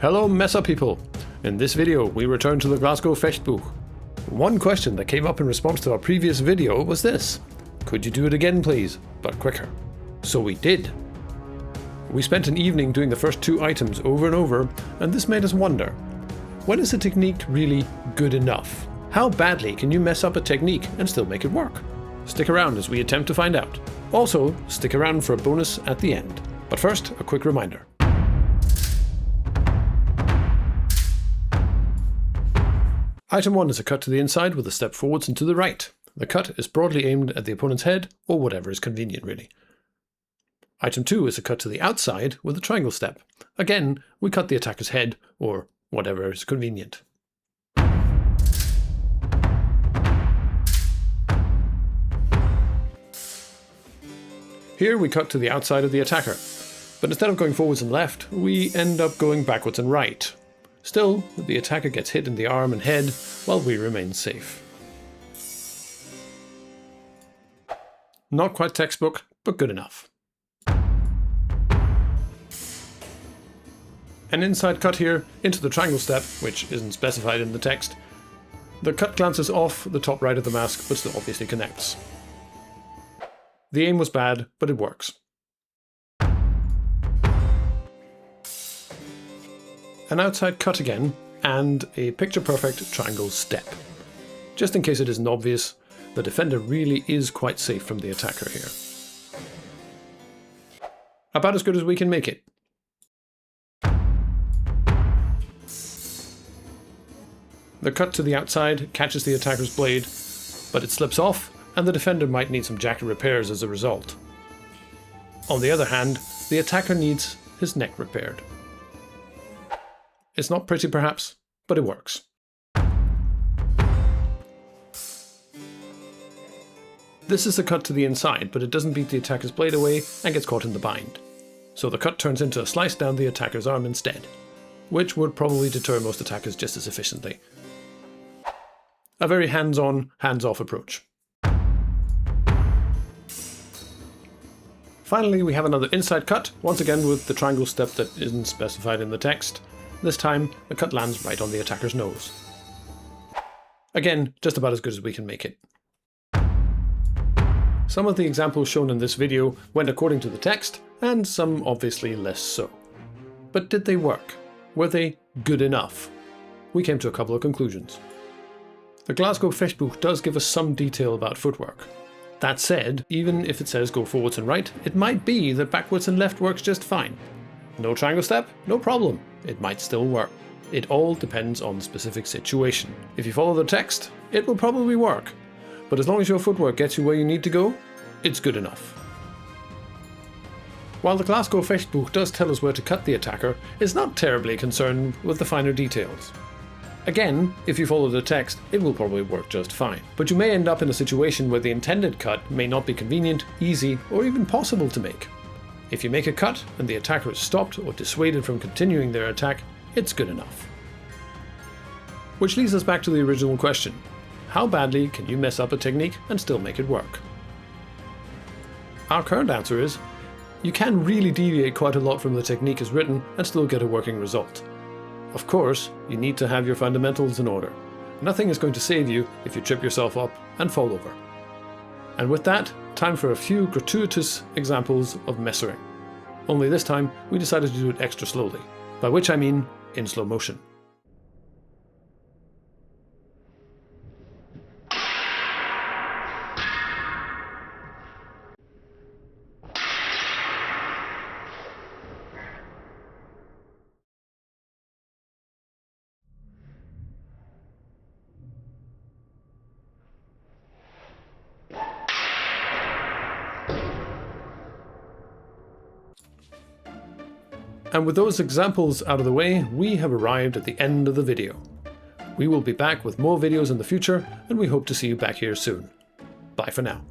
Hello Messer people! In this video we return to the Glasgow Fechtbuch. One question that came up in response to our previous video was this: could you do it again please, but quicker? So we did. We spent an evening doing the first two items over and over, and this made us wonder, when is a technique really good enough? How badly can you mess up a technique and still make it work? Stick around as we attempt to find out. Also, stick around for a bonus at the end. But first, a quick reminder. Item 1 is a cut to the inside with a step forwards and to the right. The cut is broadly aimed at the opponent's head, or whatever is convenient really. Item 2 is a cut to the outside with a triangle step. Again, we cut the attacker's head, or whatever is convenient. Here we cut to the outside of the attacker, but instead of going forwards and left, we end up going backwards and right. Still, the attacker gets hit in the arm and head, while we remain safe. Not quite textbook, but good enough. An inside cut here into the triangle step, which isn't specified in the text. The cut glances off the top right of the mask, but still obviously connects. The aim was bad, but it works. An outside cut again, and a picture-perfect triangle step. Just in case it isn't obvious, the defender really is quite safe from the attacker here. About as good as we can make it. The cut to the outside catches the attacker's blade, but it slips off, and the defender might need some jacket repairs as a result. On the other hand, the attacker needs his neck repaired. It's not pretty perhaps, but it works. This is a cut to the inside, but it doesn't beat the attacker's blade away and gets caught in the bind. So the cut turns into a slice down the attacker's arm instead, which would probably deter most attackers just as efficiently. A very hands-on, hands-off approach. Finally, we have another inside cut, once again with the triangle step that isn't specified in the text. This time, the cut lands right on the attacker's nose. Again, just about as good as we can make it. Some of the examples shown in this video went according to the text, and some obviously less so. But did they work? Were they good enough? We came to a couple of conclusions. The Glasgow Fechtbuch does give us some detail about footwork. That said, even if it says go forwards and right, it might be that backwards and left works just fine. No triangle step? No problem. It might still work. It all depends on the specific situation. If you follow the text, it will probably work. But as long as your footwork gets you where you need to go, it's good enough. While the Glasgow Fechtbuch does tell us where to cut the attacker, it's not terribly concerned with the finer details. Again, if you follow the text, it will probably work just fine. But you may end up in a situation where the intended cut may not be convenient, easy, or even possible to make. If you make a cut and the attacker is stopped or dissuaded from continuing their attack, it's good enough. Which leads us back to the original question: how badly can you mess up a technique and still make it work? Our current answer is, you can really deviate quite a lot from the technique as written and still get a working result. Of course, you need to have your fundamentals in order. Nothing is going to save you if you trip yourself up and fall over. And with that, time for a few gratuitous examples of messering. Only this time, we decided to do it extra slowly, by which I mean in slow motion. And with those examples out of the way, we have arrived at the end of the video. We will be back with more videos in the future, and we hope to see you back here soon. Bye for now.